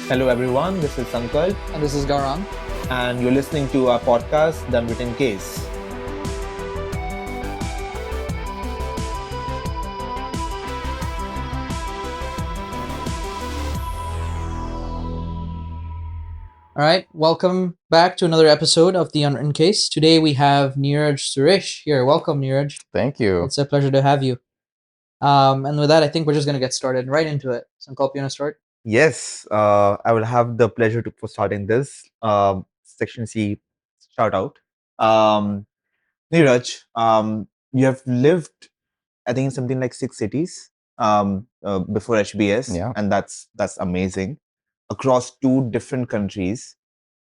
Hello, everyone. This is Sankalp, And this is Gaurang. and you're listening to our podcast, The Unwritten Case. All right, welcome back to another episode of The Unwritten Case. Today we have Niraj Suresh here. Welcome, Niraj. Thank you. It's a pleasure to have you. And with that, I think we're just going to get started right into it. Sankalp, you want to start? Yes, I will have the pleasure for starting this Section C shout out. Um, Neeraj, you have lived, I think, in something like 6 cities before HBS, Yeah. and that's amazing across two different countries.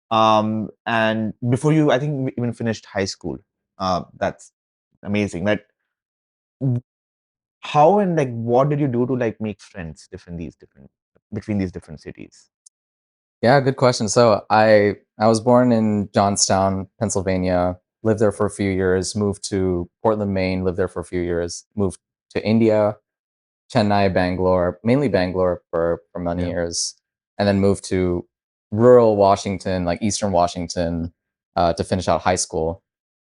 And before you, I think, even finished high school. That's amazing. That how and like what did you do to like make friends different between these different cities? Yeah, good question. So I was born in Johnstown, Pennsylvania, lived there for a few years, moved to Portland, Maine, lived there for a few years, moved to India, Chennai, Bangalore, mainly Bangalore for many Yeah. years, and then moved to rural Washington, like Eastern Washington, to finish out high school.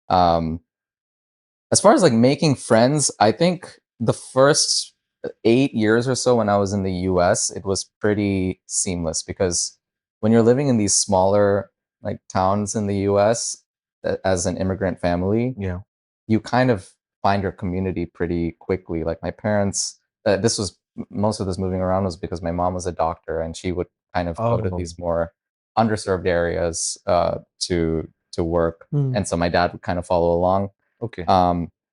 Um, as far as like making friends, I think the first 8 years or so when I was in the US, it was pretty seamless because when you're living in these smaller like towns in the US as an immigrant family, Yeah. you kind of find your community pretty quickly. Like my parents, this was most of this moving around was because my mom was a doctor and she would kind of go to Oh, these more underserved areas to work, and so my dad would kind of follow along. okay.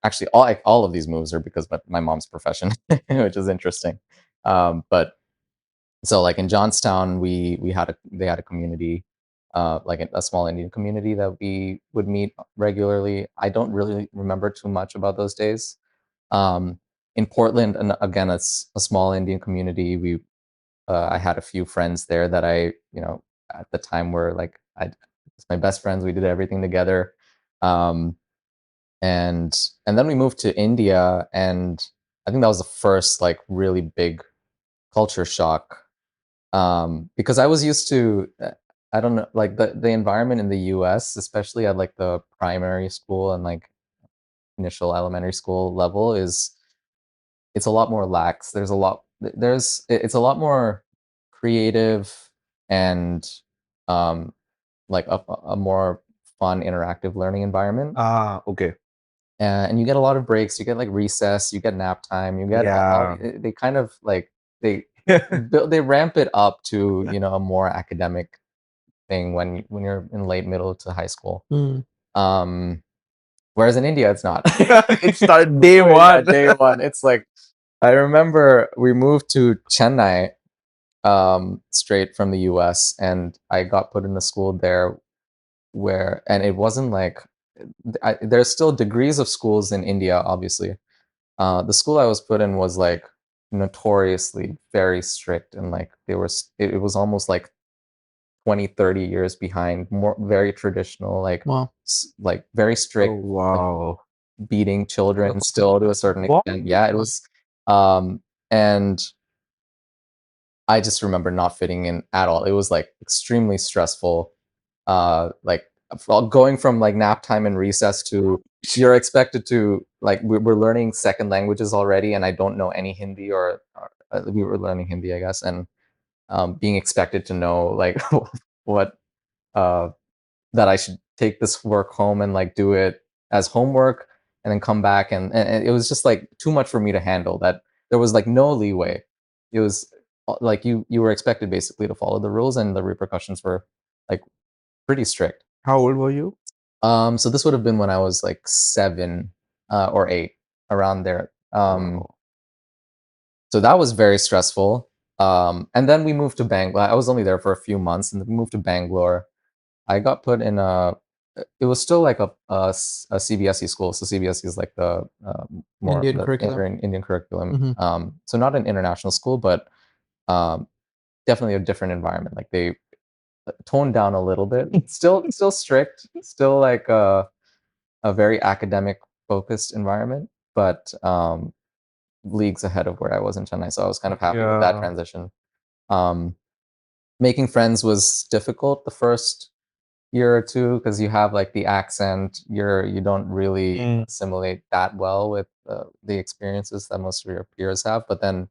Actually, all of these moves are because of my mom's profession, which is interesting. But so, like in Johnstown, they had a community, like a small Indian community that we would meet regularly. I don't really remember too much about those days. Um, in Portland, and again, it's a small Indian community. I had a few friends there that at the time were like it's my best friends. We did everything together. Um, and then we moved to India, and I think that was the first like really big culture shock, because I was used to I don't know, like the environment in the US, especially at like the primary school and like initial elementary school level, is it's a lot more lax. It's a lot more creative and um like a more fun interactive learning environment. Okay. And you get a lot of breaks. You get like recess, you get nap time, you get Yeah. they kind of like they ramp it up to a more academic thing when you're in late middle to high school. Um, whereas in India, it's not. It started day Oh, yeah, one. day one. It's like I remember we moved to Chennai, straight from the US, and I got put in a school there and it wasn't like there's still degrees of schools in India, obviously. The school I was put in was like notoriously very strict, and like it was almost like 20, 30 years behind, more very traditional, like Wow. like very Oh strict, like wow. beating children still to a certain What? extent. Yeah, it was. And I just remember not fitting in at all. It was like extremely stressful. Like going from like nap time and recess to you're expected to like we're learning second languages already, and I don't know any Hindi, or we were learning Hindi, I guess, and being expected to know like what uh, that I should take this work home and like do it as homework and then come back, and it was just like too much for me to handle. That there was like no leeway. It was like you were expected basically to follow the rules, and the repercussions were like pretty strict. How old were you? So this would have been when I was like 7 or 8, around there. Wow. So that was very stressful. And then we moved to Bangalore. I was only there for a few months, and then we moved to Bangalore. I got put in a. It was still like a CBSE school. So CBSE is like the more Indian the curriculum. Indian curriculum. So not an international school, but um, definitely a different environment. Like they toned down a little bit. Still strict. Still like a very academic focused environment, but leagues ahead of where I was in Chennai. So I was kind of happy with that Yeah. transition. Um, making friends was difficult the first year or two because you have like the accent. You don't really Mm. assimilate that well with the experiences that most of your peers have. But then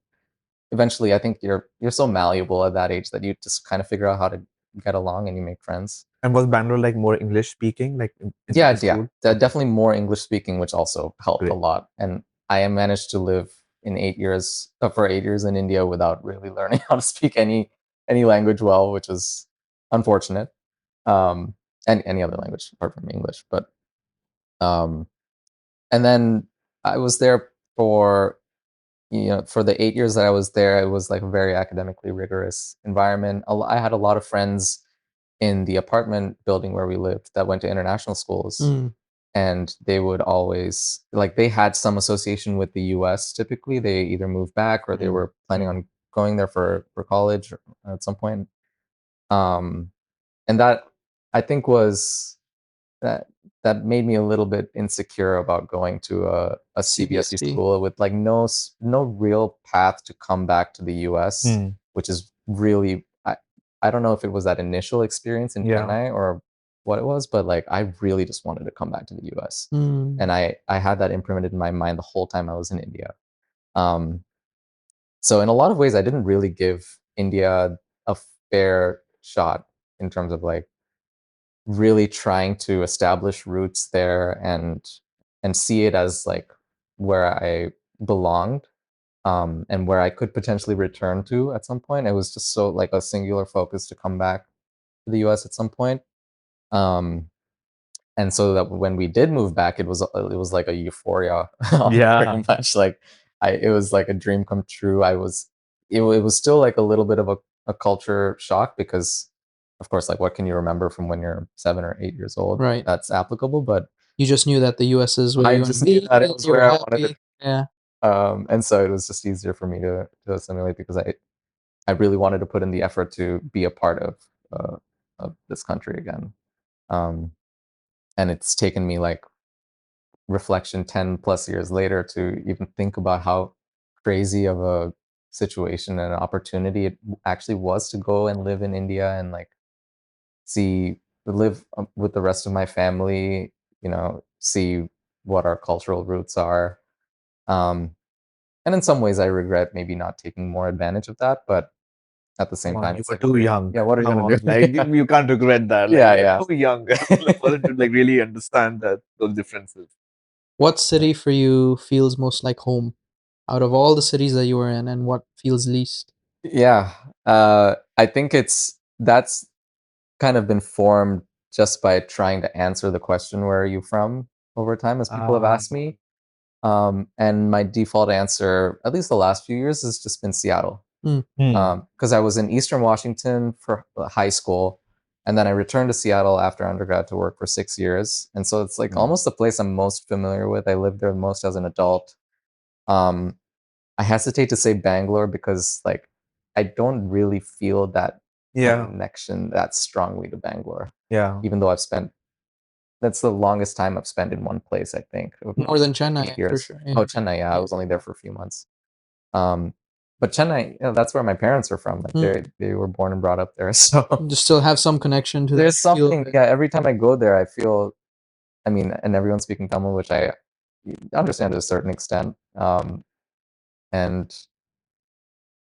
eventually, I think you're so malleable at that age that you just kind of figure out how to get along and you make friends. And was Bangalore like more English speaking, like in Yeah, the yeah, school? Okay, definitely more English speaking, which also helped a great. lot. And I managed to live in 8 years for 8 years in India without really learning how to speak any language well, which is unfortunate. Um, and any other language apart from English, but um, and then I was there for for the 8 years that I was there. It was like a very academically rigorous environment. I had a lot of friends in the apartment building where we lived that went to international schools, Mm. and they would always like they had some association with the US. Typically they either moved back or they Mm. were planning on going there for college at some point. um and that I think was that that made me a little bit insecure about going to a CBSE CBSE. school with like no real path to come back to the US, Mm. which is really I don't know if it was that initial experience in Yeah. Chennai or what it was, but like I really just wanted to come back to the US. Mm. And I had that imprinted in my mind the whole time I was in India. Um, so in a lot of ways, I didn't really give India a fair shot in terms of like really trying to establish roots there and see it as like where I belonged, and where I could potentially return to at some point. It was just so like a singular focus to come back to the US at some point. Um, and so that when we did move back, it was like a euphoria, Yeah. pretty much. Like it was like a dream come true. It was still like a little bit of a culture shock because, of course, like what can you remember from when you're 7 or 8 years old? Right. That's applicable, but You just knew that the US is where I you want just to knew be. that it And was you were where I wanted to. happy. Yeah. And so it was just easier for me to assimilate because I really wanted to put in the effort to be a part of this country again. Um, and it's taken me like reflection 10 plus years later to even think about how crazy of a situation and opportunity it actually was to go and live in India and like see live with the rest of my family, see what our cultural roots are. Um, and in some ways, I regret maybe not taking more advantage of that, but at the Come same on, time, you it's were like, too young. yeah, what are you Come gonna on, do? like you can't regret that. Like Yeah, you're yeah. too young for it to like really understand that those differences. What city for you feels most like home out of all the cities that you were in, and what feels least? Yeah, I think that's kind of been formed just by trying to answer the question, "Where are you from?" over time, as people have Ah, asked me. And my default answer, at least the last few years, has just been Seattle. Mm. hmm. Because I was in Eastern Washington for high school, and then I returned to Seattle after undergrad to work for 6 years. And so it's like Hmm. almost the place I'm most familiar with. I lived there most as an adult. Um, I hesitate to say Bangalore because like I don't really feel that Yeah, connection that strongly to Bangalore, yeah. even though that's the longest time I've spent in one place, I think, of More than 8 Chennai, for years. sure. Oh, Yeah. Chennai, yeah, I Yeah. was only there for a few months. Um, but Chennai, that's where my parents are from. Like Mm. they were born and brought up there. So You still have some connection to that there's feel of something, it. yeah, every time I go there, I feel, I mean, and everyone's speaking Tamil, which I understand to a certain extent. And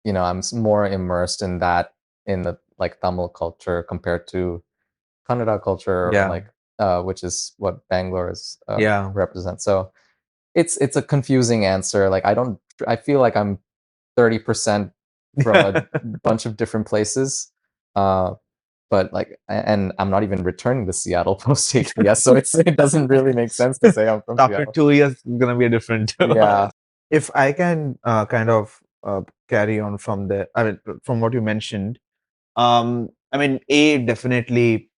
I'm more immersed in that in the like Tamil culture compared to Kannada culture, Yeah, like which is what Bangalore is yeah. represents. So it's a confusing answer. Like I feel like I'm 30% from a bunch of different places. Uh, but like, and I'm not even returning to Seattle post HBS, so it doesn't really make sense to say I'm from After Seattle. 2 years, it's gonna be a different. Yeah. If I can kind of carry on from the, I mean, from what you mentioned, I mean, a definitely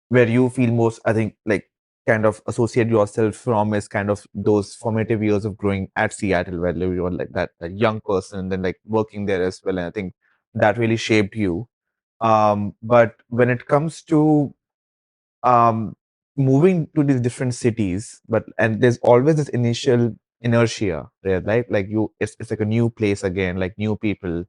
where you feel most, I think, like kind of associate yourself from is kind of those formative years of growing at Seattle, where you were like that young person, and then like working there as well, and I think that really shaped you. But when it comes to um, moving to these different cities, and there's always this initial inertia, right? Like you, it's like a new place again, like new people.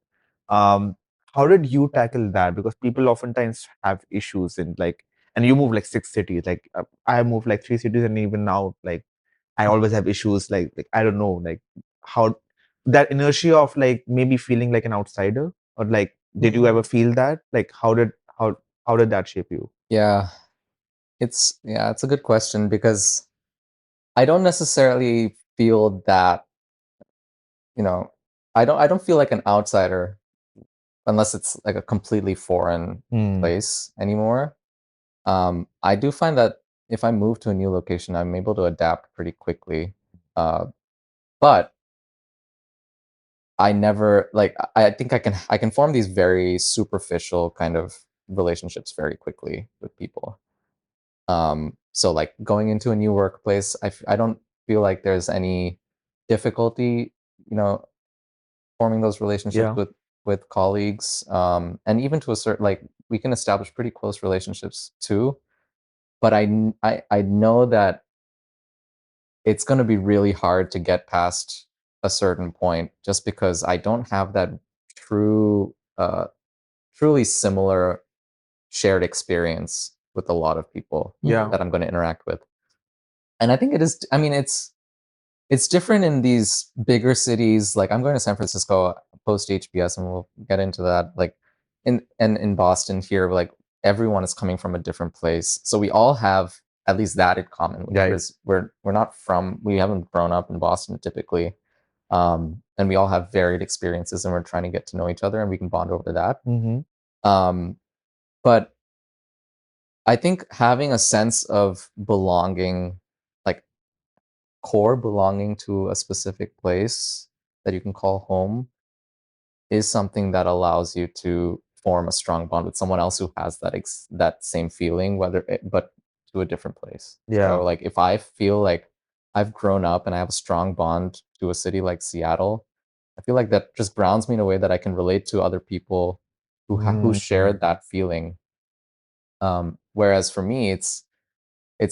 how did you tackle that? Because people oftentimes have issues in like, and you move like 6 cities. Like I moved like 3 cities, and even now, like I always have issues. Like I don't know, like how that inertia of like maybe feeling like an outsider, or like did you ever feel that? Like how did that shape you? Yeah, it's a good question because I don't necessarily feel that, you know, I don't feel like an outsider unless it's like a completely foreign Hmm. place anymore. I do find that if I move to a new location, I'm able to adapt pretty quickly. Uh, but I never like I think I can form these very superficial kind of relationships very quickly with people. So like going into a new workplace, I don't feel like there's any difficulty, you know, forming those relationships Yeah. with colleagues, and even to a certain like we can establish pretty close relationships too. But I know that it's going to be really hard to get past a certain point just because I don't have that true, truly similar shared experience with a lot of people Yeah. that I'm going to interact with. And I think it is. I mean, it's different in these bigger cities. Like I'm going to San Francisco post HBS, and we'll get into that. Like in Boston here, like everyone is coming from a different place, so we all have at least that in common, which Right. is we're not from we haven't grown up in Boston typically, and we all have varied experiences, and we're trying to get to know each other, and we can bond over that. Mm-hmm. Um, but I think having a sense of belonging, like core belonging to a specific place that you can call home is something that allows you to form a strong bond with someone else who has that same feeling, but to a different place. Yeah. So like if I feel like I've grown up and I have a strong bond to a city like Seattle, I feel like that just grounds me in a way that I can relate to other people who share Mm. that feeling. Whereas for me, it's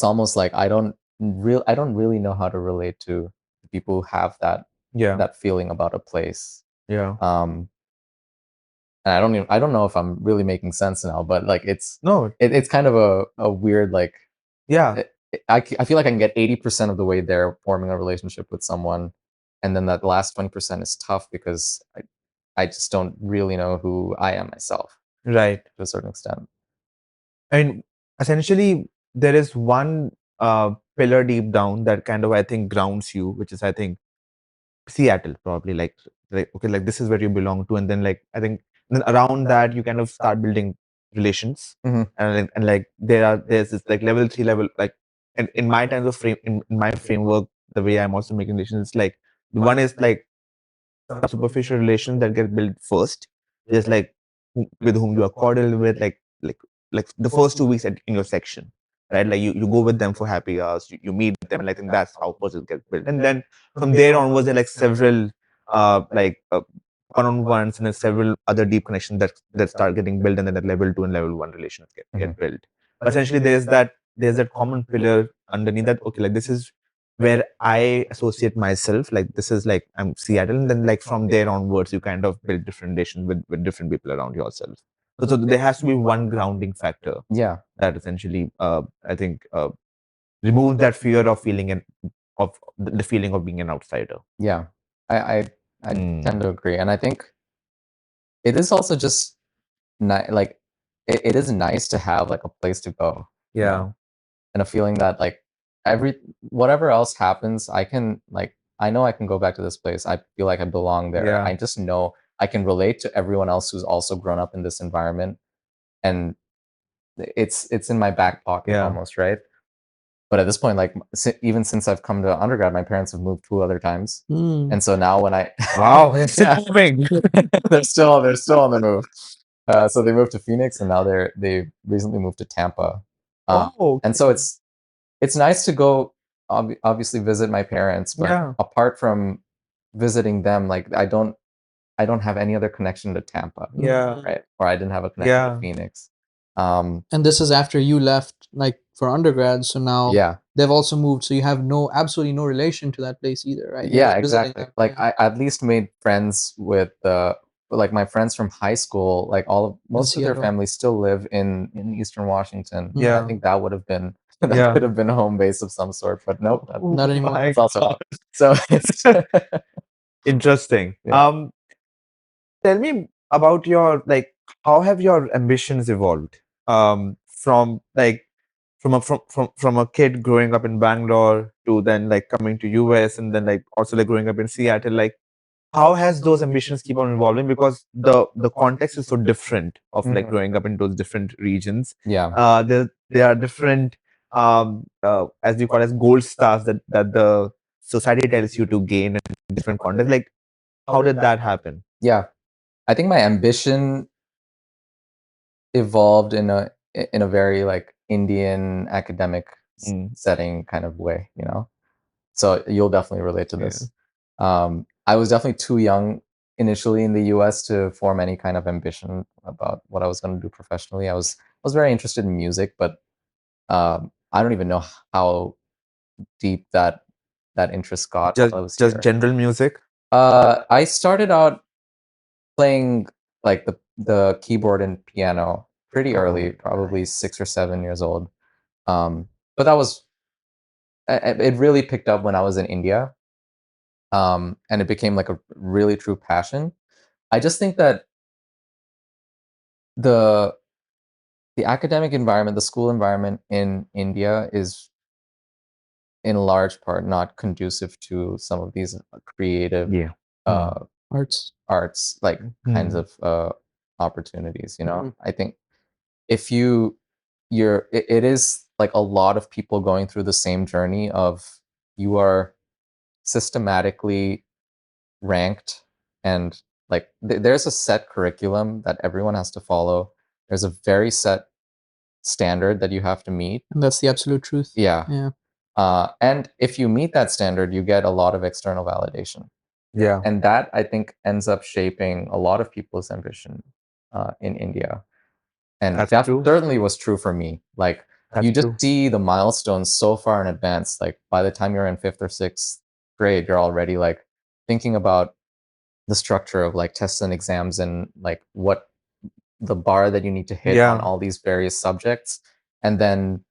almost like I don't really know how to relate to people who have Yeah. that feeling about a place. Yeah. Um, and I don't know if I'm really making sense now, but like No. it's kind of a weird like Yeah. I feel like I can get 80% of the way there forming a relationship with someone, and then that last 20% is tough because I just don't really know who I am myself Right. to a certain extent. And essentially, there is one pillar deep down that kind of I think grounds you, which is I think Seattle probably like okay, like this is where you belong to, and then like I think then around that you kind of start building relations, Hmm. and like there's this like level 3 level like in my terms of in my framework, the way I'm also making relations, it's like one is like some superficial relations that get built first, just like with whom you are cordial with, like the first 2 weeks in your section, right? Like you go with them for happy hours, you meet them, and I think that's how persons get built. And then from there onwards, there are like several like one-on-ones and then several other deep connections that start getting built, and then at level 2 and level 1 relations Hmm. get built. But essentially, there's that common pillar underneath that. Okay, like this is where I associate myself. Like this is like I'm Seattle, and then like from there onwards, you kind of build different relations with different people around yourself. So there has to be one grounding factor Yeah, that essentially, I think, removes that fear of feeling of the feeling of being an outsider. yeah, I I, I Mm. tend to agree, and I think it is also just like it is nice to have like a place to go, you know, Yeah, and a feeling that like every whatever else happens, I can like I know I can go back to this place. I feel like I belong there. yeah, I just know I can relate to everyone else who's also grown up in this environment, and it's in my back pocket yeah. almost, right? But at this point, like even since I've come to undergrad, my parents have moved 2 other times, Mm. and so now when I Wow, it's still yeah, moving. they're still on the move. So they moved to Phoenix, and now they recently moved to Tampa. Oh, And so it's nice to go obviously visit my parents, but yeah, apart from visiting them, like I don't have any other connection to Tampa, yeah, right? Or I didn't have a connection to yeah, Phoenix. Um, And this is after you left, like for undergrad. So now yeah, they've also moved. So you have absolutely no relation to that place either, right? You're yeah, just visiting exactly. them. Like I at least made friends with like my friends from high school, like most of their Seattle. families still live in Eastern Washington. I Yeah. think that would have been that Yeah. could have been a home base of some sort, but nope, Not anymore. My that's also God. so it's Interesting. Yeah. Tell me about your like how have your ambitions evolved? From like from a kid growing up in Bangalore to then like coming to US and then like also like growing up in Seattle, like how has those ambitions keep on evolving because the context is so different of like Mhm. growing up in those different regions. Yeah. There are different as we call as gold stars that the society tells you to gain in different contexts. Like how did that happen? Yeah. I think my ambition evolved in a very like Indian academic Mm, setting kind of way, you know. So you'll definitely relate to yeah. this. I was definitely too young initially in the US to form any kind of ambition about what I was going to do professionally. I was very interested in music, but I don't even know how deep that interest got while I was Just here. general music. I started out playing like the keyboard and piano pretty early, Oh, probably 6 or 7 years old. But that was it really picked up when I was in India, and it became like a really true passion. I just think that the the academic environment, the school environment in India is in large part not conducive to some of these creative yeah. uh, Arts. arts like kinds Hmm. of opportunities. You know, Mhm. I think if it is like a lot of people going through the same journey of you are systematically ranked and like there's a set curriculum that everyone has to follow. There's a very set standard that you have to meet. And that's the absolute truth. Yeah. Yeah. And if you meet that standard, you get a lot of external validation. Yeah. And that I think ends up shaping a lot of people's ambition in India. And That's that true. certainly was true for me. Like That's you just true. see the milestones so far in advance. Like by the time you're in fifth or sixth grade, you're already like thinking about the structure of like tests and exams and like what the bar that you need to hit on Yeah. all these various subjects. And then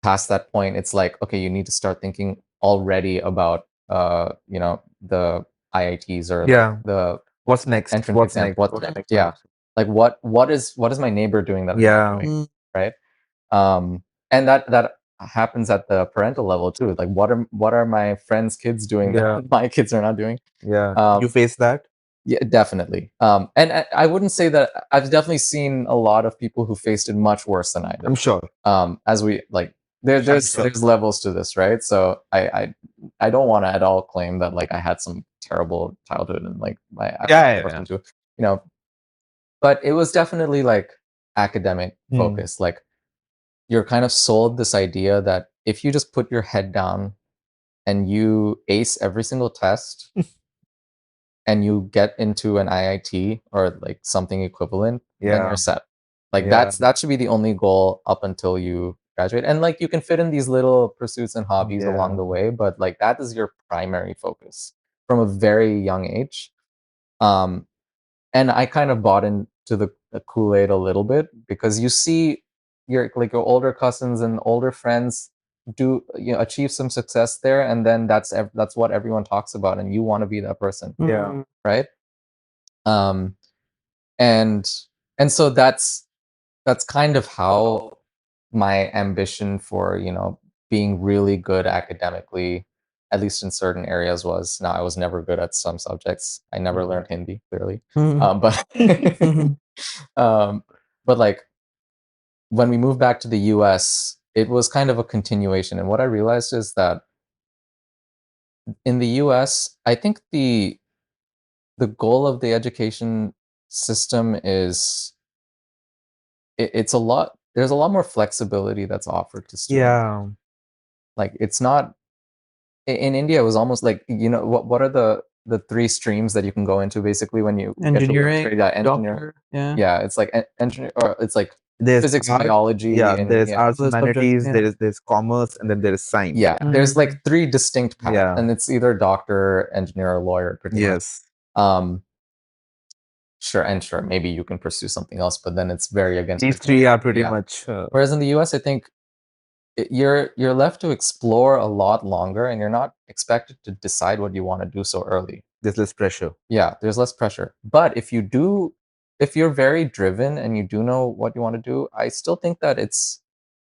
past that point, it's like, okay, you need to start thinking already about the IITs or like Yeah. the What's next? entrance What's exams. next? What's What's next? next? Yeah. Like what is my neighbor doing that I'm not Yeah. doing? Mm. Right. And that happens at the parental level too. Like what are my friends' kids doing Yeah. that my kids are not doing? Yeah. Um, You face that? yeah, definitely. And I wouldn't say that I've definitely seen a lot of people who faced it much worse than I I'm did. sure. As we like, there's levels to this, right? So I don't want to at all claim that like I had some terrible childhood and like my I Yeah. Yeah. forced Yeah. into, you know, but it was definitely like academic Hmm. focus. Like you're kind of sold this idea that if you just put your head down and you ace every single test and you get into an IIT or like something equivalent, then Yeah. you're set. Like Yeah. that should be the only goal up until you graduate. And like you can fit in these little pursuits and hobbies along Yeah. the way, but like that is your primary focus from a very young age. Um, and I kind of bought into the Kool-Aid a little bit because you see your older cousins and older friends do achieve some success there, and then that's what everyone talks about, and you want to be that person, Yeah. right? Um, and and so that's kind of how my ambition for being really good academically, at least in certain areas, was. Now I was never good at some subjects. I never Mhm. learned Hindi clearly, Mhm. but um, but like when we moved back to the US, it was kind of a continuation. And what I realized is that in the US, I think the goal of the education system is it's a lot. There's a lot more flexibility that's offered to students. Yeah. Like it's not in India. It was almost like what are the three streams that you can go into basically when you get to Engineering, yeah, engineer. doctor. Yeah. Yeah, it's like engineer or it's like There's physics, art. biology, Yeah. and There's yeah, arts, Those subjects. humanities. Yeah. There's commerce, and then there is science. yeah. There's Mhm. like three distinct paths, Yeah. and it's either doctor, engineer, or lawyer, pretty much. Yes. Um, sure, and sure, maybe you can pursue something else, but then it's very against These your three are pretty yeah. much Whereas in the US, I think you're left to explore a lot longer, and you're not expected to decide what you want to do so early. there's less pressure. Yeah, there's less pressure. But if you're very driven and you do know what you want to do, I still think that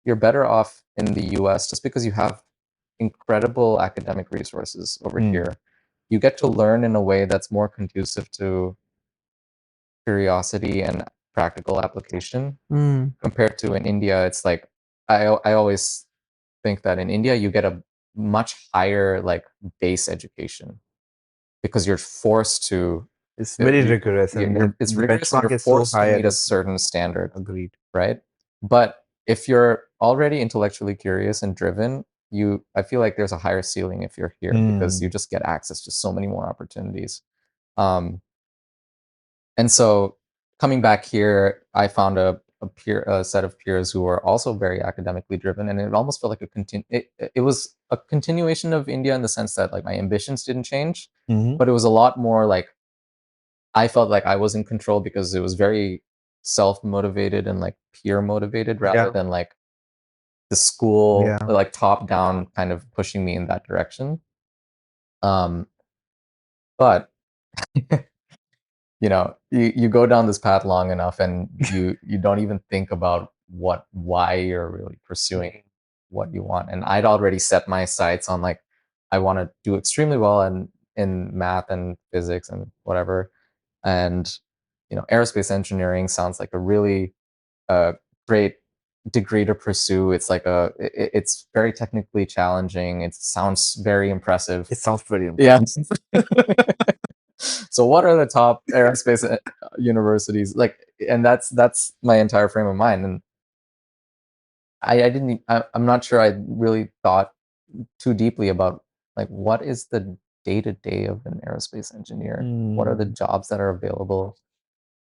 you're better off in the US just because you have incredible academic resources over here. You get to learn in a way that's more conducive to curiosity and practical application Mm. compared to in India. It's like I always think that in India you get a much higher like base education because you're forced to It's very you, rigorous, and it's the rigorous and benchmark you're is so forced to high. meet a And certain standard, agreed. right? But if you're already intellectually curious and driven, I feel like there's a higher ceiling if you're here because you just get access to so many more opportunities. Um, and so coming back here, I found a set of peers who were also very academically driven, and it almost felt like it was a continuation of India in the sense that like my ambitions didn't change, but it was a lot more like I felt like I was in control because it was very self-motivated and like peer motivated rather Yeah, than like the school yeah. like top down kind of pushing me in that direction. Um, but you go down this path long enough and you don't even think about why you're really pursuing what you want. And I'd already set my sights on like I want to do extremely well in math and physics and whatever. And aerospace engineering sounds like a really great degree to pursue. It's like it's very technically challenging. It sounds very impressive. It sounds very Yeah. impressive. So what are the top aerospace universities like? And that's my entire frame of mind. And I didn't I'm not sure I really thought too deeply about like what is the day to day of an aerospace engineer? What are the jobs that are available?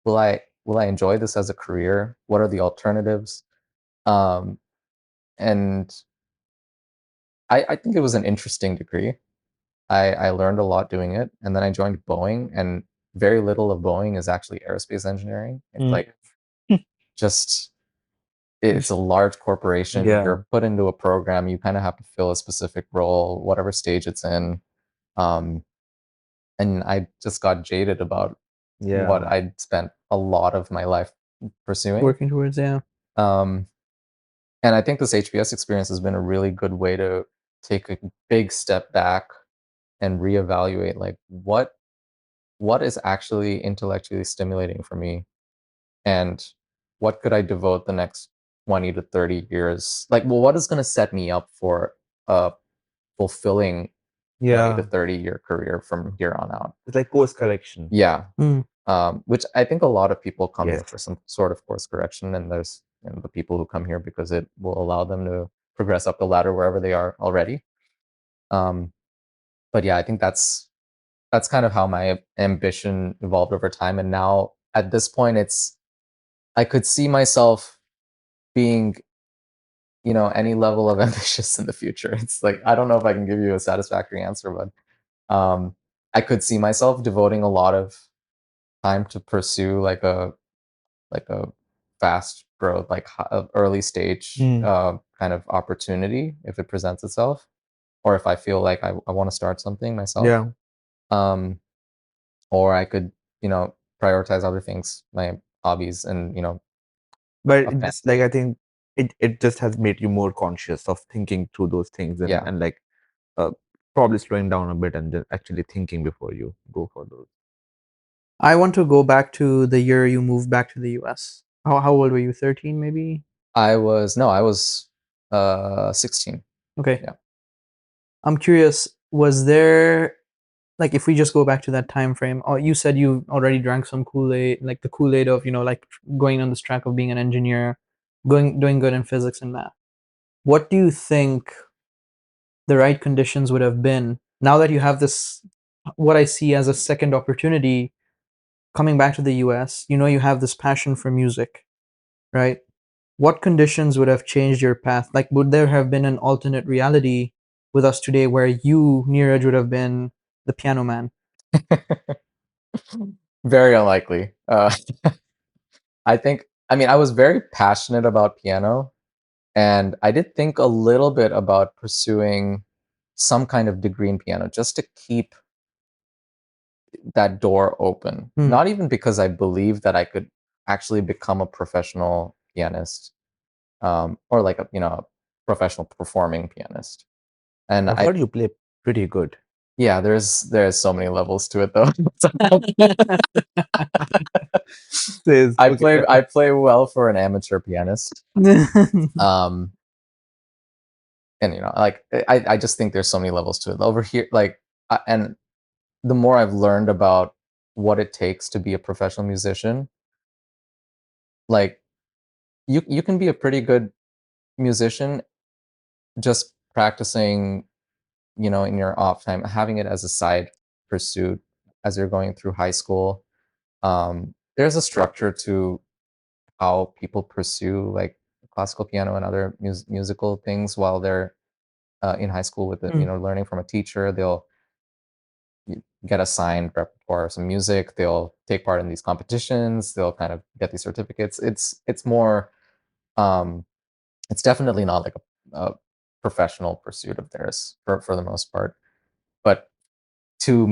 Will I enjoy this as a career? What are the alternatives? Um, and I think it was an interesting degree. I learned a lot doing it, and then I joined Boeing, and very little of Boeing is actually aerospace engineering. It's like just it's a large corporation. Yeah, You're put into a program. You kind of have to fill a specific role, whatever stage it's in. Um, and I just got jaded about what yeah. I'd spent a lot of my life pursuing. Working towards, yeah. Um, and I think this HBS experience has been a really good way to take a big step back and reevaluate like what is actually intellectually stimulating for me and what could I devote the next 20 to 30 years like well what is going to set me up for a fulfilling 20 to Yeah, 30-year career from here on out. it's like course correction. Yeah. Mm. Which I think a lot of people come here Yes. for some sort of course correction, and there's the people who come here because it will allow them to progress up the ladder wherever they are already. Um, but yeah, I think that's kind of how my ambition evolved over time, and now at this point, I could see myself being any level of ambitious in the future. It's like I don't know if I can give you a satisfactory answer, but I could see myself devoting a lot of time to pursue like a fast growth, like early stage kind of opportunity if it presents itself, or if I feel like I want to start something myself. Yeah, Um, or I could, prioritize other things, my hobbies, and but a it family. just like I think it just has made you more conscious of thinking through those things, and Yeah, and like uh, probably slowing down a bit and just actually thinking before you go for those. I want to go back to the year you moved back to the US. How old were you? 13 maybe? I was 16. Okay. Yeah. I'm curious, was there, like, if we just go back to that time frame, oh, you said you already drank some Kool-Aid, like the Kool-Aid of, like going on this track of being an engineer, doing good in physics and math. What do you think the right conditions would have been now that you have this, what I see as a second opportunity coming back to the US? You have this passion for music, right? What conditions would have changed your path? Like, would there have been an alternate reality with us today where you, Neeraj, would have been the piano man? Very unlikely. I think, I mean, I was very passionate about piano, and I did think a little bit about pursuing some kind of degree in piano just to keep that door open. Hmm. Not even because I believed that I could actually become a professional pianist, or like a, professional performing pianist. And I've I, heard you play pretty good. yeah, there's so many levels to it though. Says, I okay, play I play well for an amateur pianist. Um, and like I just think there's so many levels to it over here. Like, and the more I've learned about what it takes to be a professional musician, like you can be a pretty good musician just practicing, in your off time, having it as a side pursuit as you're going through high school. There's a structure to how people pursue like classical piano and other musical things while they're in high school with Hmm. learning from a teacher. They'll get assigned repertoire of some music. They'll take part in these competitions. They'll kind of get these certificates. It's more. Um, it's definitely not like a professional pursuit of theirs for the most part. But to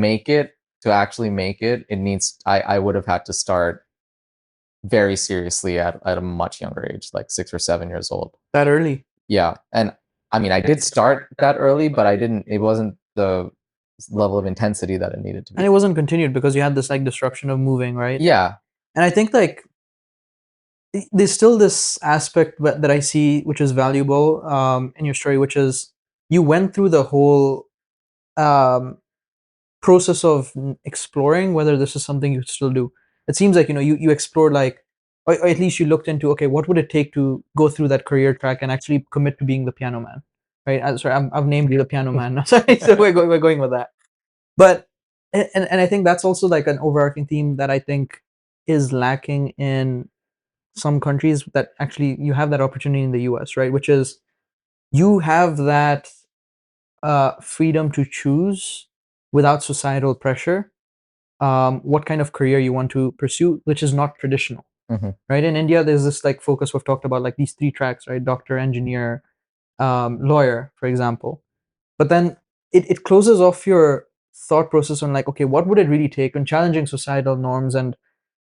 actually make it, it needs. I would have had to start very seriously at a much younger age, like 6 or 7 years old. That early. Yeah, and I mean, I did start that early, but I didn't. It wasn't the level of intensity that it needed to And be. it wasn't continued because you had this like disruption of moving, right? Yeah. And I think like there's still this aspect that I see which is valuable in your story, which is you went through the whole um, process of exploring whether this is something you still do. It seems like you explored like, or at least you looked into, okay, what would it take to go through that career track and actually commit to being the piano man, right? Sorry, I've named you the piano man. Sorry, so we're going with that. But and I think that's also like an overarching theme that I think is lacking in some countries, that actually you have that opportunity in the US, right? Which is you have that freedom to choose without societal pressure what kind of career you want to pursue, which is not traditional, Hmm. right? In India, there's this like focus we've talked about, like these three tracks, right? Doctor, engineer, lawyer, for example. But then it closes off your thought process on like, okay, what would it really take on challenging societal norms and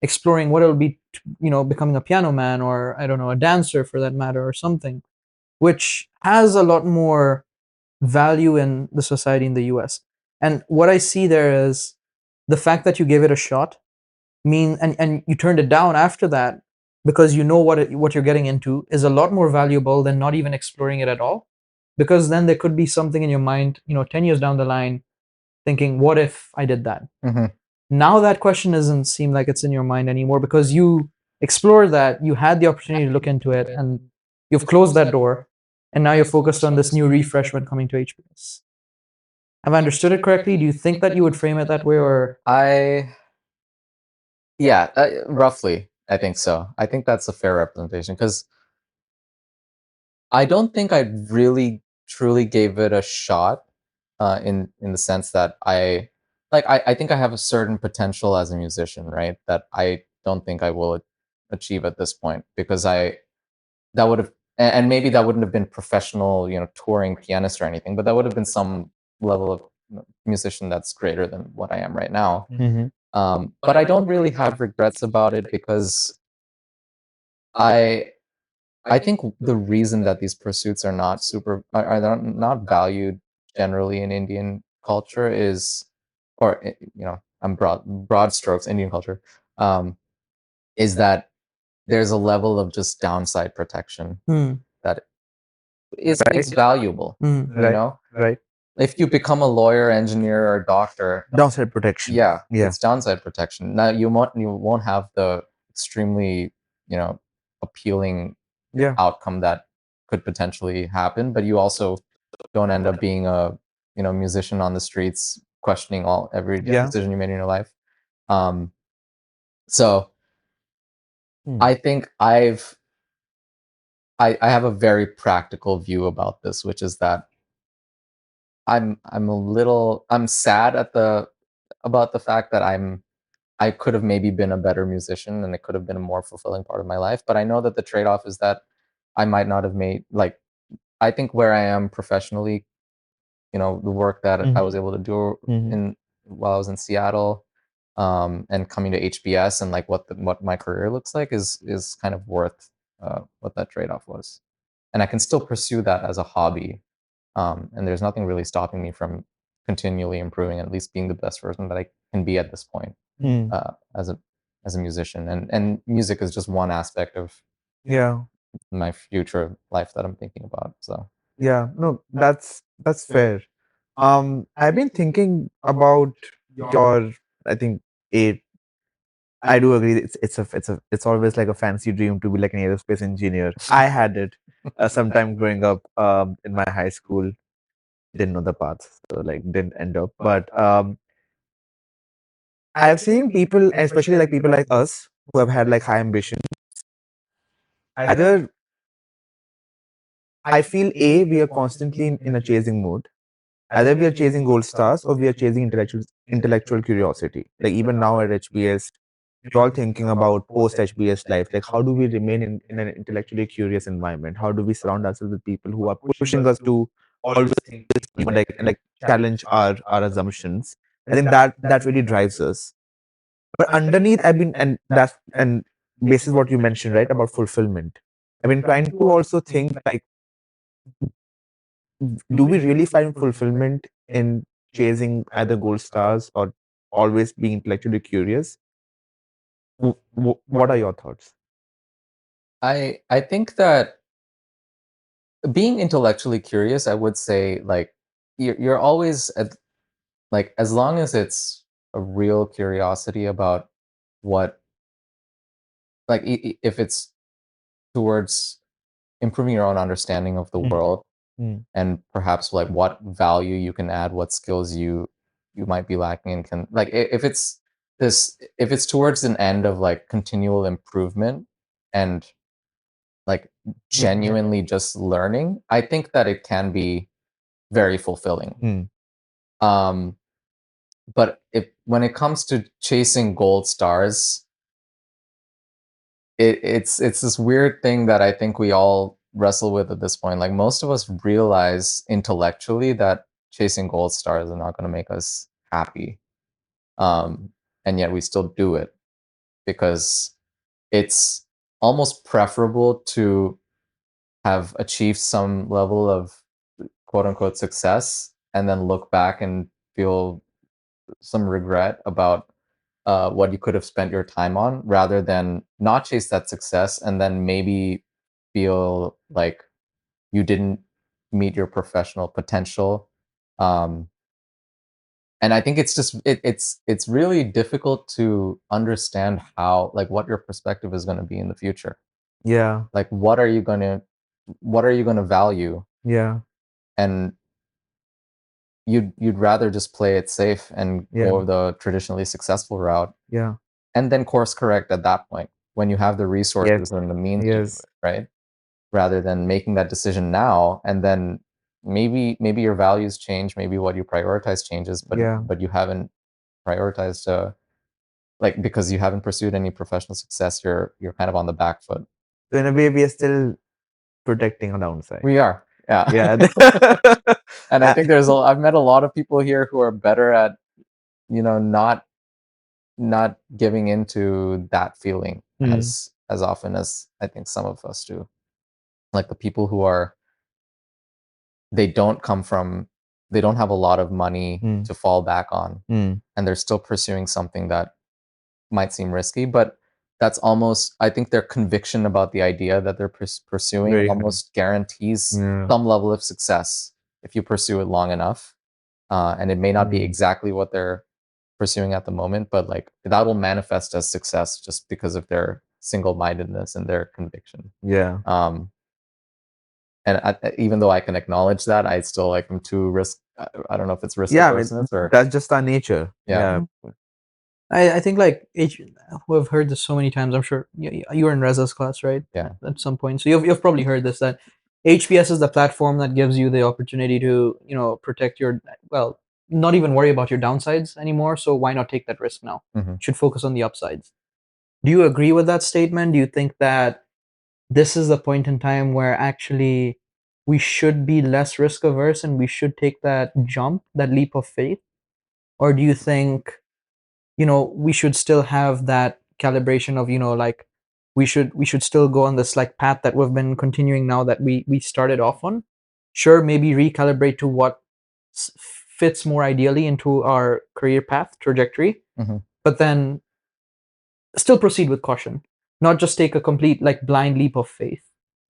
exploring what it'll be, becoming a piano man, or I don't know, a dancer for that matter, or something, which has a lot more value in the society in the US. And what I see there is the fact that you gave it a shot and you turned it down after that because you know what you're getting into is a lot more valuable than not even exploring it at all, because then there could be something in your mind 10 years down the line thinking, what if I did that? Hmm. Now that question doesn't seem like it's in your mind anymore because you explored that, you had the opportunity to look into it, and you've closed that door, and now you're focused on this new refreshment coming to HBS. Have I understood it correctly? Do you think that you would frame it that way, or Yeah, roughly, I think so. I think that's a fair representation because I don't think I really truly gave it a shot, in the sense that I think I have a certain potential as a musician, right? That I don't think I will achieve at this point because that would have, and maybe that wouldn't have been professional, touring pianist or anything, but that would have been some level of musician that's greater than what I am right now. Mm-hmm. But I don't really have regrets about it because I I think the reason that these pursuits are not not valued generally in Indian culture is, or I'm broad strokes Indian culture, um, is that there's a level of just downside protection hmm, that is valuable. hmm, You Right, know, right. if you become a lawyer, engineer, or doctor, Downside protection. yeah, Yeah. it's downside protection. Now you won't have the extremely appealing Yeah. outcome that could potentially happen, but you also don't end up being a musician on the streets questioning every Yeah. decision you made in your life. Um, so Hmm. I think I have a very practical view about this, which is that I'm sad about the fact that I could have maybe been a better musician and it could have been a more fulfilling part of my life. But I know that the trade off is that I might not have made, like, I think where I am professionally, the work that I was able to do Mhm. in while I was in Seattle, and coming to HBS, and like what my career looks like is kind of worth what that trade off was, and I can still pursue that as a hobby, and there's nothing really stopping me from continually improving, at least being the best version that I can be at this point, Mm. as a musician, and music is just one aspect of Yeah. my future life that I'm thinking about. So Yeah. No, that's fair. I've been thinking about your. I think it. I do agree. It's always like a fancy dream to be like an aerospace engineer. I had it sometime growing up in my high school. Didn't know the paths, so like didn't end up. But I've seen people, especially like people like us, who have had like high ambition. Either I feel we are constantly in a chasing mode. Either we are chasing gold stars or we are chasing intellectual curiosity. Like even now at HBS, we're all thinking about post HBS life. Like how do we remain in an intellectually curious environment? How do we surround ourselves with people who are pushing us to always think this, like challenge our assumptions? I think that really drives us. But underneath, I've been and basis what you mentioned, right, about fulfillment. I've been trying to also think like, do we really find fulfillment in chasing either gold stars or always being intellectually curious? What are your thoughts? I think that being intellectually curious, I would say, like, you're always at, like, as long as it's a real curiosity about what, like, if it's towards improving your own understanding of the Mm, world, mm, and perhaps like what value you can add, what skills you might be lacking, and can, like, if it's towards an end of like continual improvement and like genuinely just learning, I think that it can be very fulfilling. mm, Um, but if when it comes to chasing gold stars, it's this weird thing that I think we all wrestle with at this point. Like most of us realize intellectually that chasing gold stars are not going to make us happy, um, and yet we still do it because it's almost preferable to have achieved some level of quote unquote success and then look back and feel some regret about what you could have spent your time on, rather than not chase that success and then maybe feel like you didn't meet your professional potential. Um, and I think it's just it's really difficult to understand how, like, what your perspective is going to be in the future. yeah, Like what are you going to value, yeah, and you'd rather just play it safe and yeah, go the traditionally successful route, yeah. and then course correct at that point when you have the Yes, resources and the means to do yes, it, right? Rather than making that decision now and then maybe your values change, maybe what you prioritize changes, yeah. but you haven't prioritized, like, because you haven't pursued any professional success, you're kind of on the back foot. So in a way, we are still protecting a downside. We are, yeah. Yeah. And I think I've met a lot of people here who are better at, not giving into that feeling Mm, as often as I think some of us do. Like the people who are they don't come from they don't have a lot of money mm, to fall back on, mm. and they're still pursuing something that might seem risky, but that's almost, I think, their conviction about the idea that they're pursuing Very high. almost guarantees Yeah. some level of success if you pursue it long enough. And it may not be Mm, exactly what they're pursuing at the moment, but like that will manifest as success just because of their single-mindedness and their conviction. yeah. Um, and even though I can acknowledge that, I still, like, I'm too risk. I don't know if it's risk Yeah, I mean, averseness or, that's just our nature. yeah. Yeah. I think like who have heard this so many times. I'm sure you were in Reza's class, right? Yeah. At some point, so you've probably heard this, that HBS is the platform that gives you the opportunity to protect your, well, not even worry about your downsides anymore. So why not take that risk now? Mhm. Should focus on the upsides. Do you agree with that statement? Do you think that this is the point in time where actually we should be less risk averse and we should take that jump, that leap of faith? Or do you think, we should still have that calibration of, like we should still go on this like path that we've been continuing now that we started off on? Sure, maybe recalibrate to what fits more ideally into our career path trajectory, Mhm. but then still proceed with caution, not just take a complete like blind leap of faith.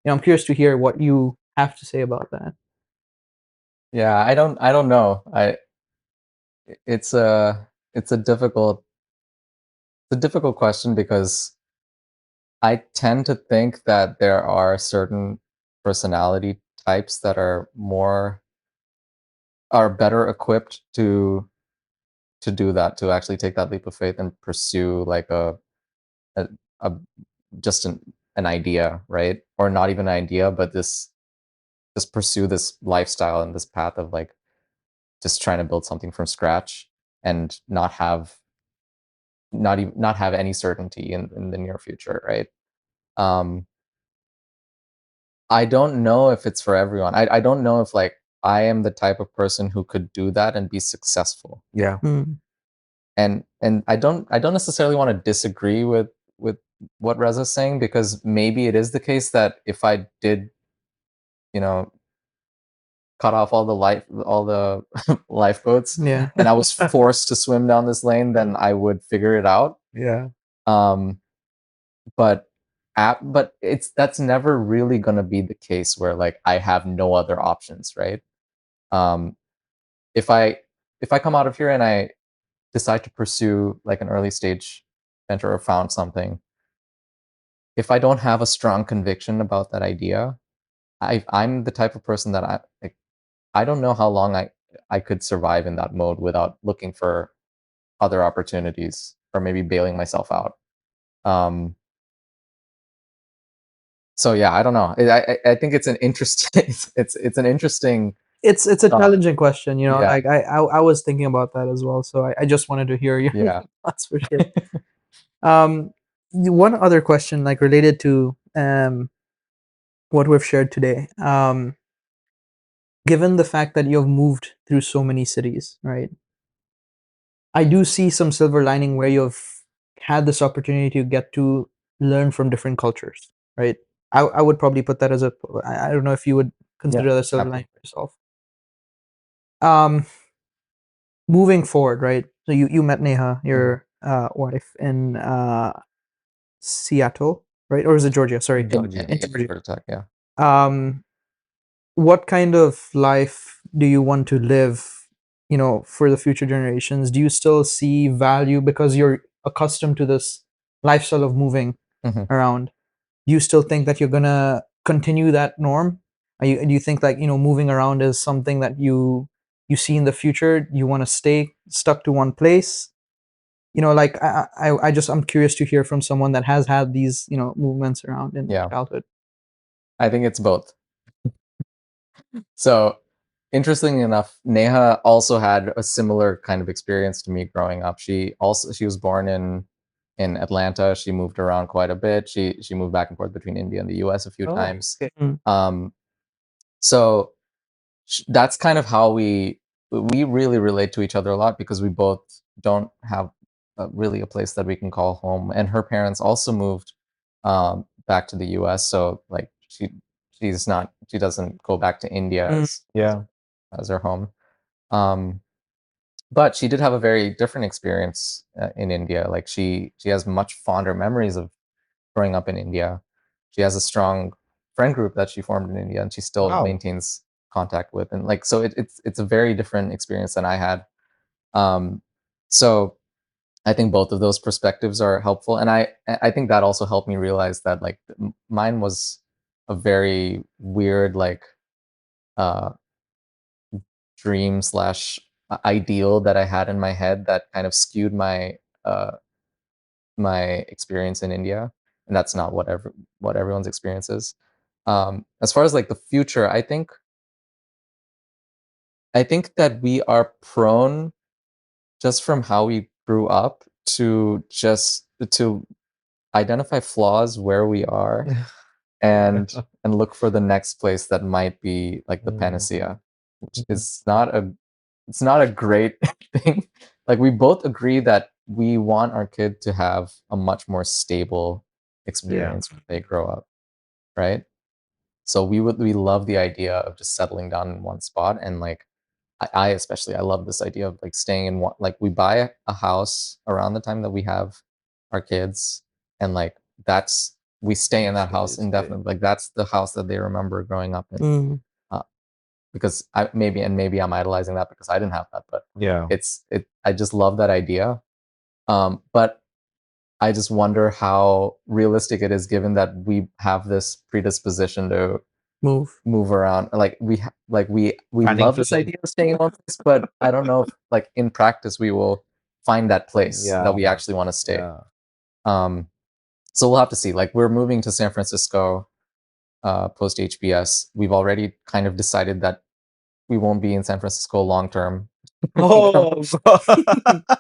I'm curious to hear what you have to say about that. Yeah, I don't know. It's a it's a difficult question because I tend to think that there are certain personality types that are better equipped to do that, to actually take that leap of faith and pursue like a, a just an idea, right? Or not even an idea, but this just pursue this lifestyle and this path of like just trying to build something from scratch and not have any certainty in the near future, right? Um, I don't know if it's for everyone. I don't know if like I am the type of person who could do that and be successful. Yeah. Mm. And I don't necessarily want to disagree with what Reza's saying, because maybe it is the case that if I did, you know, cut off all the lifeboats Yeah. and I was forced to swim down this lane, then I would figure it out. Yeah. Um, but but that's never really gonna be the case where like I have no other options, right? Um, if I if I come out of here and I decide to pursue like an early stage venture or found something, if I don't have a strong conviction about that idea, I'm the type of person that I don't know how long I could survive in that mode without looking for other opportunities or maybe bailing myself out. Um, so yeah, I don't know. I think it's an interesting it's an interesting It's a thought. challenging question, Yeah, like I was thinking about that as well, so I just wanted to hear your yeah. thoughts for sure. One other question, like related to what we've shared today. Given the fact that you've moved through so many cities, right? I do see some silver lining where you've had this opportunity to get to learn from different cultures, right? I would probably put that as I don't know if you would Yeah, consider that a silver lining absolutely. for yourself. Um, Moving forward, right? So you met Neha, Mhm. your wife, in Seattle, right? Or is it Georgia? Sorry, Georgia. in Yeah, Georgia. Georgia Tech, yeah. Um, what kind of life do you want to live, for the future generations? Do you still see value because you're accustomed to this lifestyle of moving Mhm. around? Do you still think that you're gonna continue that norm? Do you think like, moving around is something that you see in the future? You want to stay stuck to one place? Like I'm curious to hear from someone that has had these, movements around in Yeah. childhood. I think it's both. So, interestingly enough, Neha also had a similar kind of experience to me growing up. She was born in Atlanta. She moved around quite a bit. She moved back and forth between India and the US a few Oh, times. okay. Mm, Um, so that's kind of how we really relate to each other a lot, because we both don't have really a place that we can call home. And her parents also moved back to the US, so like she doesn't go back to India mm, Yeah. as her home. Um, but she did have a very different experience in India. Like she has much fonder memories of growing up in India. She has a strong friend group that she formed in India, and she still Wow. maintains contact with. And like, so it's a very different experience than I had. Um, so I think both of those perspectives are helpful, and I think that also helped me realize that like mine was a very weird like uh, dream slash ideal that I had in my head that kind of skewed uh, my experience in India, and that's not what everyone's experience is. As far as like the future, I think I think that we are prone, just from how we grew up, to identify flaws where we are and look for the next place that might be like the Mm, panacea, which mhm. is not a it's not a great thing. Like we both agree that we want our kid to have a much more stable Yeah. experience when they grow up, right? So we love the idea of just settling down in one spot, and like I especially I love this idea of like staying in one, like we buy a house around the time that we have our kids, and like that's we stay in that That's house really sweet. indefinitely. Like that's the house that they remember growing up in. Mm. Uh, because maybe I'm idolizing that because I didn't have that, but Yeah. I just love that idea. But I just wonder how realistic it is, given that we have this predisposition to Move. move around. Like we Planning love to this idea of staying in one place, but I don't know if like in practice we will find that place that Yeah. we actually want to stay. Yeah. Um, so we'll have to see. Like we're moving to San Francisco post HBS. We've already kind of decided that we won't be in San Francisco long term. Oh, God.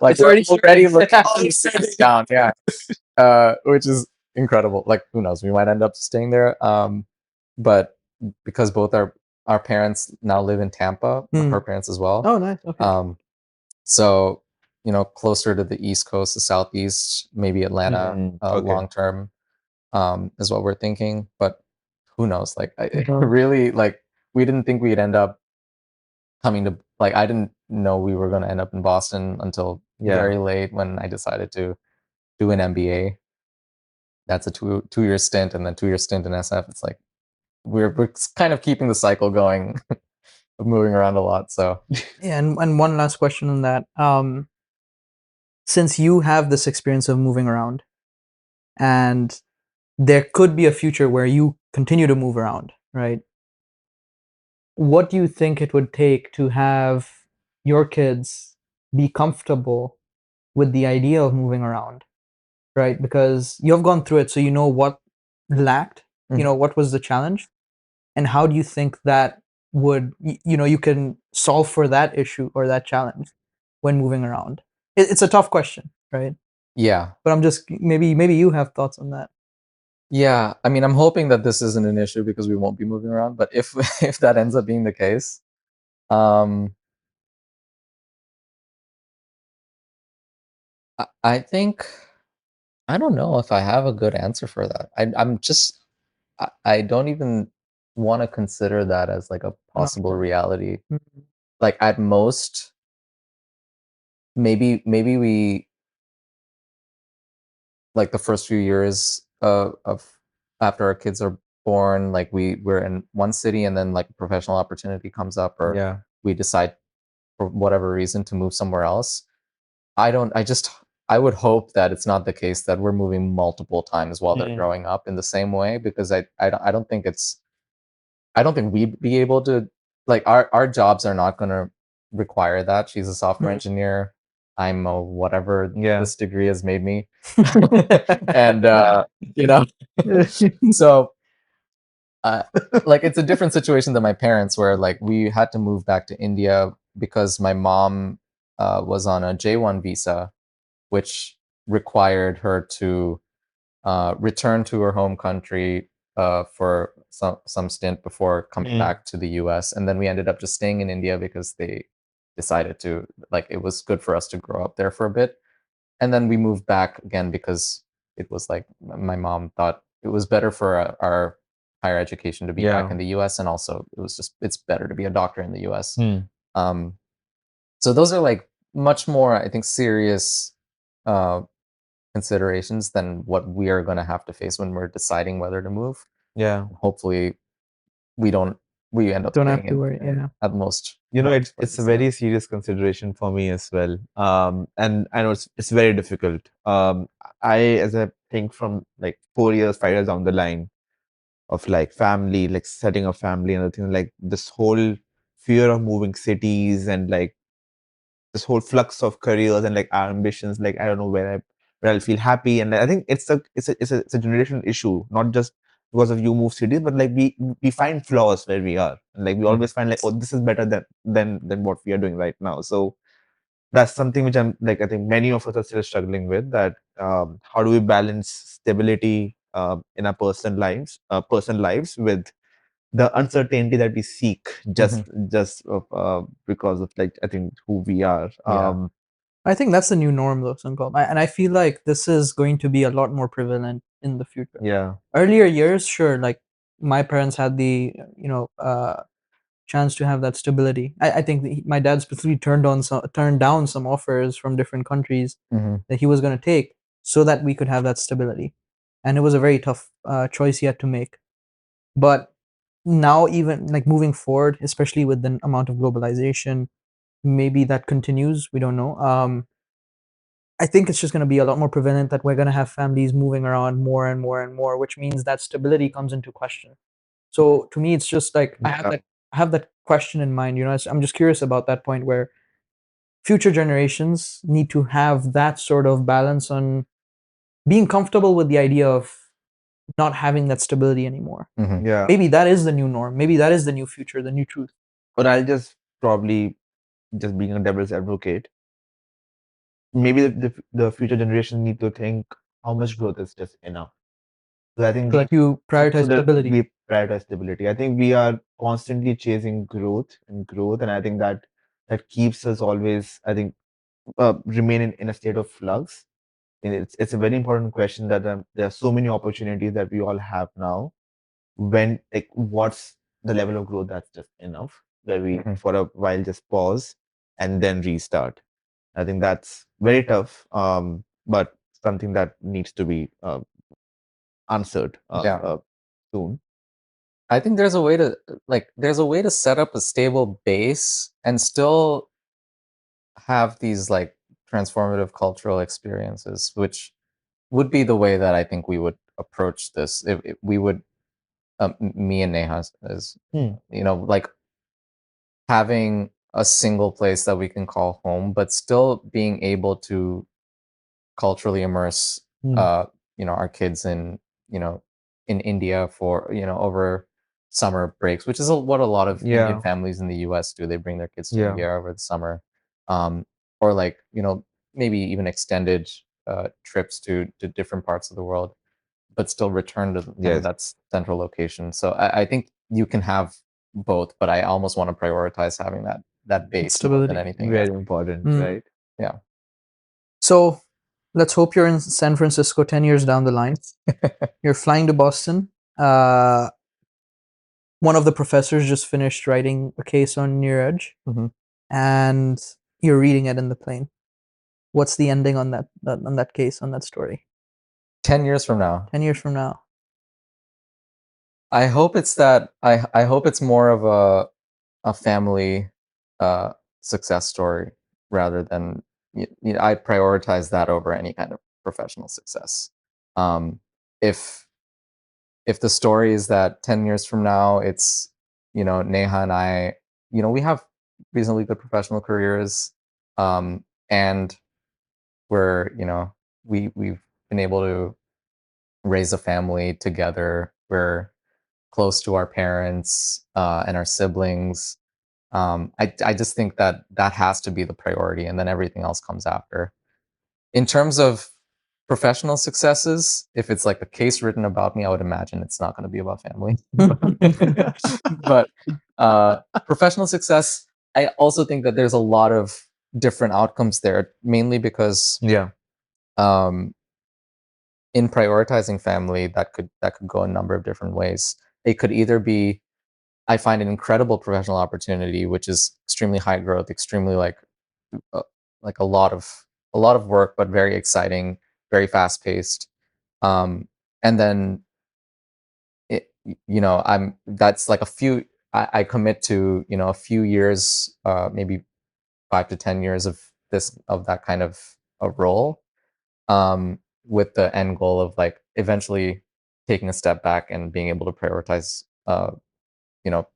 Like It's we're already already started. looking to settle down. Yeah, which is incredible. Like who knows? We might end up staying there. But because both our parents now live in Tampa, her Mm. parents as well. Oh, nice. Okay. So closer to the East Coast, the Southeast, maybe Atlanta, Mm, okay. long term, is what we're thinking. But who knows? Like I Mhm. really like we didn't think we'd end up coming to like I didn't know we were going to end up in Boston until Yeah. very late when I decided to do an MBA. That's a two-year stint, and then 2-year stint in SF. It's like we're kind of keeping the cycle going of moving around a lot. So Yeah, and one last question on that. Since you have this experience of moving around, and there could be a future where you continue to move around, right? What do you think it would take to have your kids be comfortable with the idea of moving around, right? Because you've gone through it, so you know what lacked, you know, what was the challenge, and how do you think that would, you can solve for that issue or that challenge when moving around? It's a tough question, right? yeah, But I'm just maybe you have thoughts on that. yeah. I mean, I'm hoping that this isn't an issue because we won't be moving around. But if if that ends up being the case, um, I think I don't know if I have a good answer for that. I'm just I don't even want to consider that as like a An possible option. reality. Mhm. Like at most, maybe we like the first few years of after our kids are born, like we're in one city, and then like a professional opportunity comes up, or Yeah. we decide for whatever reason to move somewhere else. I would hope that it's not the case that we're moving multiple times while they're Mm, growing up in the same way, because I don't think I don't think we'd be able to, like our jobs are not going to require that. She's a software Mhm. engineer. I'm a whatever yeah. this degree has made me. And you know, so uh, like it's a different situation than my parents, where like we had to move back to India because my mom was on a J1 visa, which required her to return to her home country for some stint before coming Mm, back to the US. And then we ended up just staying in India because they decided to, like, it was good for us to grow up there for a bit. And then we moved back again because it was like my mom thought it was better for our higher education to be back yeah. in the US. And also, it's better to be a doctor in the US. Hmm. Um, so those are like much more, I think, serious uh, considerations than what we are going to have to face when we're deciding whether to move. Yeah. Hopefully, we don't we end up Don't have staying to worry. Yeah. at most It's places. a Yeah. very serious consideration for me as well. And I know it's very difficult. As I think from like 4 years, 5 years down the line of like family, like setting a family and other things, like this whole fear of moving cities and like this whole flux of careers and like our ambitions, like I don't know where I'll feel happy. And I think it's a generation issue, not just because of you move cities, but like we find flaws where we are. And like we always find like, oh, this is better than what we are doing right now. So that's something which I'm like, I think many of us are still struggling with, that how do we balance stability in our personal lives with the uncertainty that we seek, just because of like, I think, who we are. Yeah. I think that's the new norm, though, Sankalp. And I feel like this is going to be a lot more prevalent in the future. Yeah. Earlier years, sure, like my parents had the chance to have that stability. I think my dad specifically turned down some offers from different countries that he was going to take so that we could have that stability, and it was a very tough choice he had to make. But now, even like moving forward, especially with the amount of globalization, maybe that continues. We don't know. I think it's just going to be a lot more prevalent that we're going to have families moving around more and more and more, which means that stability comes into question. So to me, it's just like Yeah. I have that question in mind. I'm just curious about that point where future generations need to have that sort of balance on being comfortable with the idea of not having that stability anymore. Yeah. Maybe that is the new norm. Maybe that is the new future, the new truth. But I'll just probably, just being a devil's advocate, maybe the future generation need to think how much growth is just enough. So I think So that you so prioritize that stability. we prioritize stability. I think we are constantly chasing growth, and I think that keeps us always, I think, remain in a state of flux. And it's a very important question that there are so many opportunities that we all have now. When like what's the level of growth that's just enough, where we for a while just pause and then restart. I think that's very tough, but something that needs to be answered Yeah. soon. I think there's a way to set up a stable base and still have these like transformative cultural experiences, which would be the way that I think we would approach this. If we would, me and Neha, as Hmm. like having a single place that we can call home, but still being able to culturally immerse, Hmm. our kids in, in India for, over summer breaks, which is what a lot of Indian Yeah, families in the US do. They bring their kids to yeah, India over the summer, um, or like, maybe even extended trips to different parts of the world, but still return to kind of yes, that central location. So I think you can have both, but I almost want to prioritize having that base more than Stability. anything. Yeah. very important, Mm. right? Yeah. So let's hope you're in San Francisco 10 years down the line. You're flying to Boston. One of the professors just finished writing a case on Niraj, and you're reading it in the plane. What's the ending on that case, on that story? 10 years from now, 10 years from now. I hope it's that I hope it's more of a family uh, success story rather than I prioritize that over any kind of professional success. Um, if if the story is that 10 years from now it's Neha and I, we have reasonably good professional careers, and we're we've been able to raise a family together. We're close to our parents and our siblings. I just think that that has to be the priority, and then everything else comes after. In terms of professional successes, if it's like a case written about me, I would imagine it's not going to be about family. But professional success, I also think that there's a lot of different outcomes there, mainly because Yeah, um, in prioritizing family, that could go a number of different ways. It could either be I find an incredible professional opportunity, which is extremely high growth, extremely uh, like a lot of work, but very exciting, very fast paced. And then I'm that's like a few. I commit to a few years, maybe 5 to 10 years of that kind of a role, with the end goal of like eventually taking a step back and being able to prioritize,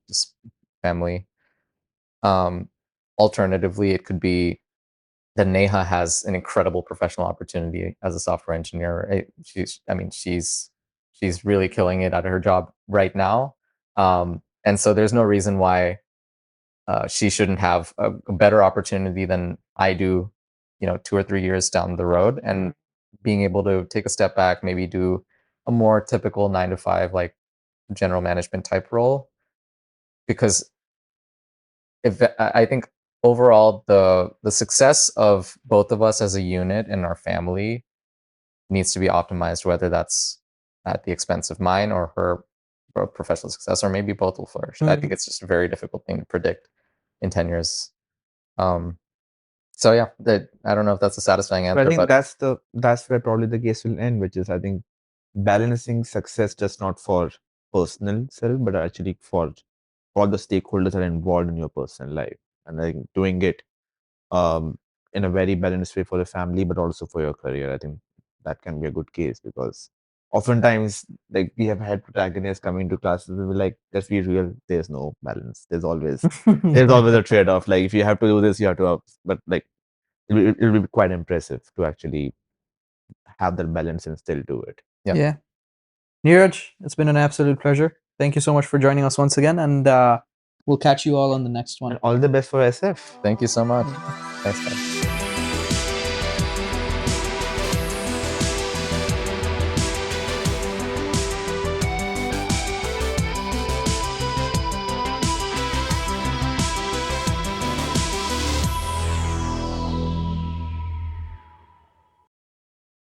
just family. Um, Alternatively, it could be that Neha has an incredible professional opportunity as a software engineer. I mean, she's she's really killing it at her job right now. And so there's no reason why she shouldn't have a better opportunity than I do, 2 or 3 years down the road, and being able to take a step back, maybe do a more typical 9 to 5, like general management type role. Because if I think overall the success of both of us as a unit and our family needs to be optimized, whether that's at the expense of mine or her professional success, or maybe both will flourish. I think it's just a very difficult thing to predict in 10 years. So yeah, I don't know if that's a satisfying So I answer, think but that's where probably the case will end, which is I think balancing success just not for personal self, but actually for all the stakeholders that are involved in your personal life, and I think doing it um, in a very balanced way for the family, but also for your career. I think that can be a good case because oftentimes, like we have had protagonists coming to classes, we were like, let's be real, there's no balance. There's always a trade-off. Like if you have to do this, you have to, but like it'll be quite impressive to actually have that balance and still do it. Yeah. Yeah. Neeraj, it's been an absolute pleasure. Thank you so much for joining us once again, and we'll catch you all on the next one. And all the best for SF. Thank you so much. Thanks, guys.